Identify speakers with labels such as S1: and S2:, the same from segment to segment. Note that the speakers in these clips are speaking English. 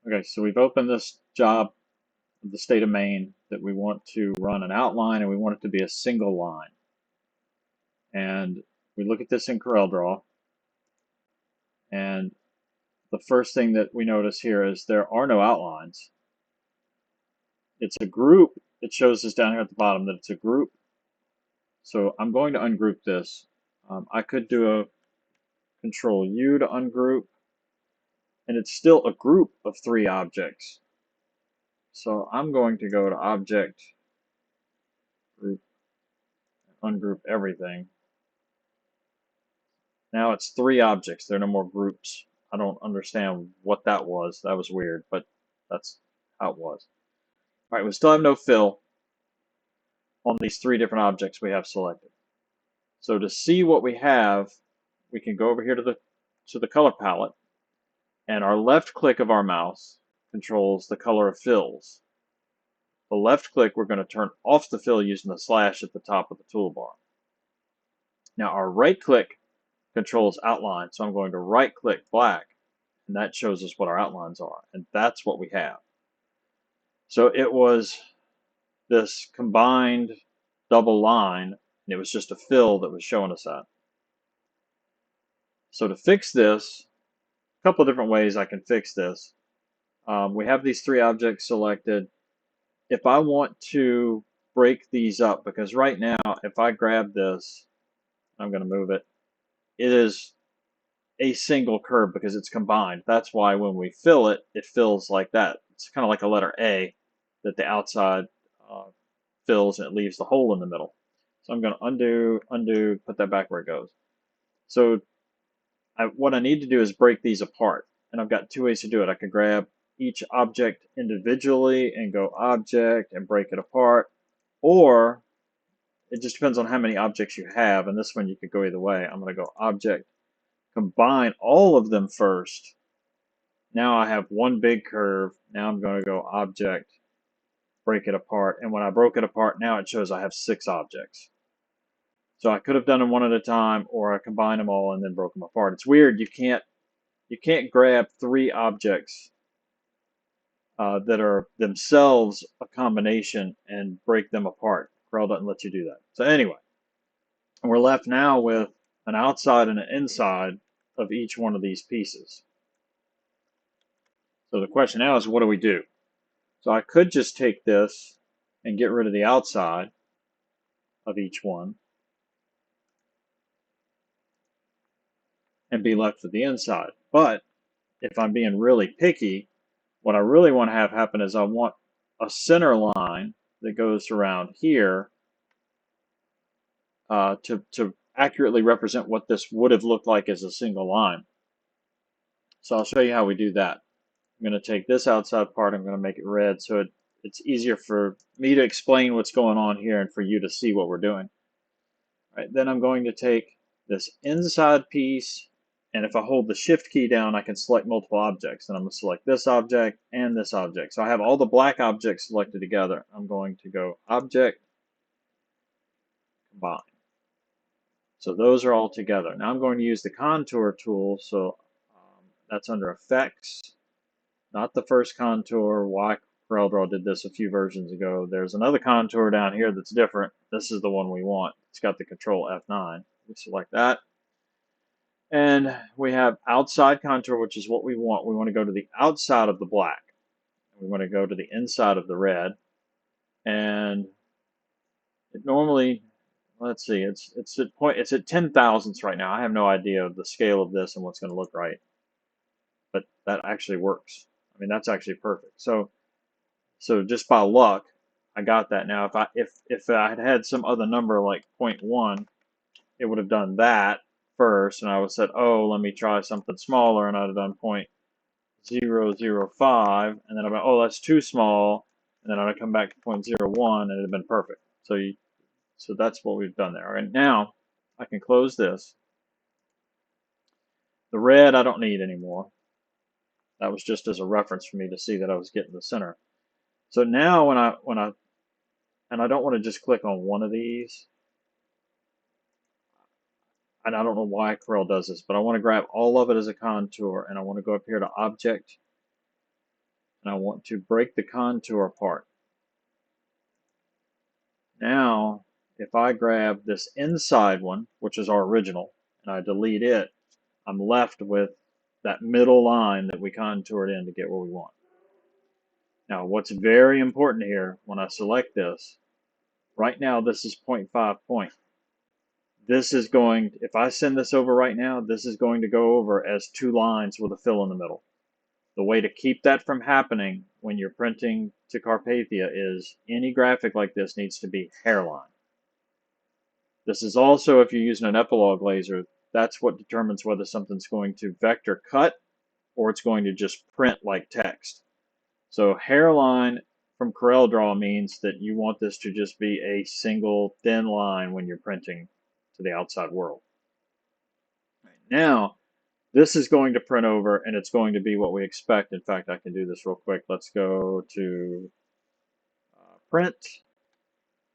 S1: Okay, so we've opened this job of the state of Maine that we want to run an outline and we want it to be a single line. And we look at this in CorelDRAW, and the first thing that we notice here is there are no outlines. It's a group. It shows us down here at the bottom that it's a group. So I'm going to ungroup this. I could do a Control U to ungroup, and it's still a group of 3 objects. So I'm going to go to Object, Group, ungroup everything. Now it's 3 objects. There are no more groups. I don't understand what that was. That was weird, but that's how it was. All right, we still have no fill on these 3 different objects we have selected. So to see what we have, we can go over here to the color palette, and our left click of our mouse controls the color of fills. The left click, we're going to turn off the fill using the slash at the top of the toolbar. Now our right click controls outline, so I'm going to right click black, and that shows us what our outlines are, and that's what we have. So it was this combined double line, and it was just a fill that was showing us that. So to fix this, a couple of different ways I can fix this. We have these 3 objects selected. If I want to break these up, because right now if I grab this, I'm going to move it, it is a single curve because it's combined. That's why when we fill it, it fills like that. It's kind of like a letter A that the outside fills and it leaves the hole in the middle. So I'm going to undo, put that back where it goes. So what I need to do is break these apart. And I've got 2 ways to do it. I could grab each object individually and go Object and break it apart. Or it just depends on how many objects you have. And this one you could go either way. I'm going to go Object, combine all of them first. Now I have one big curve. Now I'm going to go Object, break it apart. And when I broke it apart, now it shows I have 6 objects. So I could have done them one at a time, or I combined them all and then broke them apart. It's weird. You can't grab 3 objects that are themselves a combination and break them apart. Corel doesn't let you do that. So anyway, we're left now with an outside and an inside of each one of these pieces. So the question now is, what do we do? So I could just take this and get rid of the outside of each one and be left with the inside. But if I'm being really picky, what I really want to have happen is I want a center line that goes around here to accurately represent what this would have looked like as a single line. So I'll show you how we do that. I'm going to take this outside part, I'm going to make it red so it's easier for me to explain what's going on here and for you to see what we're doing. All right, then I'm going to take this inside piece, and if I hold the Shift key down, I can select multiple objects. And I'm going to select this object and this object. So I have all the black objects selected together. I'm going to go Object, Combine. So those are all together. Now I'm going to use the Contour tool. So that's under Effects, not the first contour. Why CorelDRAW did this a few versions ago. There's another contour down here that's different. This is the one we want. It's got the Control F9. We select that. And we have outside contour, which is what we want. We want to go to the outside of the black. We want to go to the inside of the red. And it normally, let's see, it's at 10 thousandths right now. I have no idea of the scale of this and what's going to look right. But that actually works. I mean, that's actually perfect. So just by luck, I got that. Now, if I had had some other number like 0.1, it would have done that first, and I would have said, oh, let me try something smaller, and I'd have done 0.005, and then I'd be, oh, that's too small, and then I'd come back to 0.01, and it'd have been perfect. So that's what we've done there. All right, now I can close this. The red I don't need anymore. That was just as a reference for me to see that I was getting the center. So now when I and I don't want to just click on one of these, and I don't know why Corel does this, but I want to grab all of it as a contour, and I want to go up here to Object, and I want to break the contour apart. Now, if I grab this inside one, which is our original, and I delete it, I'm left with that middle line that we contoured in to get where we want. Now, what's very important here when I select this, right now this is 0.5 point. This is going, if I send this over right now, this is going to go over as 2 lines with a fill in the middle. The way to keep that from happening when you're printing to Carpathia is any graphic like this needs to be hairline. This is also, if you're using an epilogue laser, that's what determines whether something's going to vector cut or it's going to just print like text. So hairline from Corel Draw means that you want this to just be a single thin line when you're printing to the outside world. Right. Now, this is going to print over and it's going to be what we expect. In fact, I can do this real quick. Let's go to print,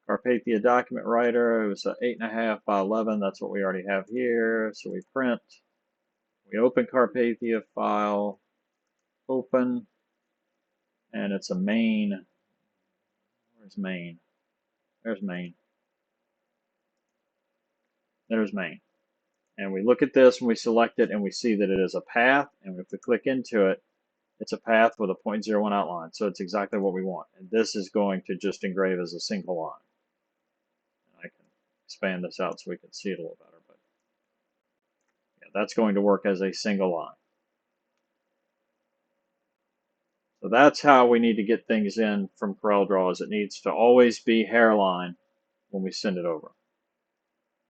S1: Carpathia document writer. It was 8.5 by 11. That's what we already have here. So we print, we open Carpathia file, open, and it's a main. Where's main? There's main. There's main. And we look at this and we select it and we see that it is a path. And if we click into it, it's a path with a 0.01 outline. So it's exactly what we want. And this is going to just engrave as a single line. And I can expand this out so we can see it a little better. But yeah, that's going to work as a single line. So that's how we need to get things in from Corel Draw, is it needs to always be hairline when we send it over.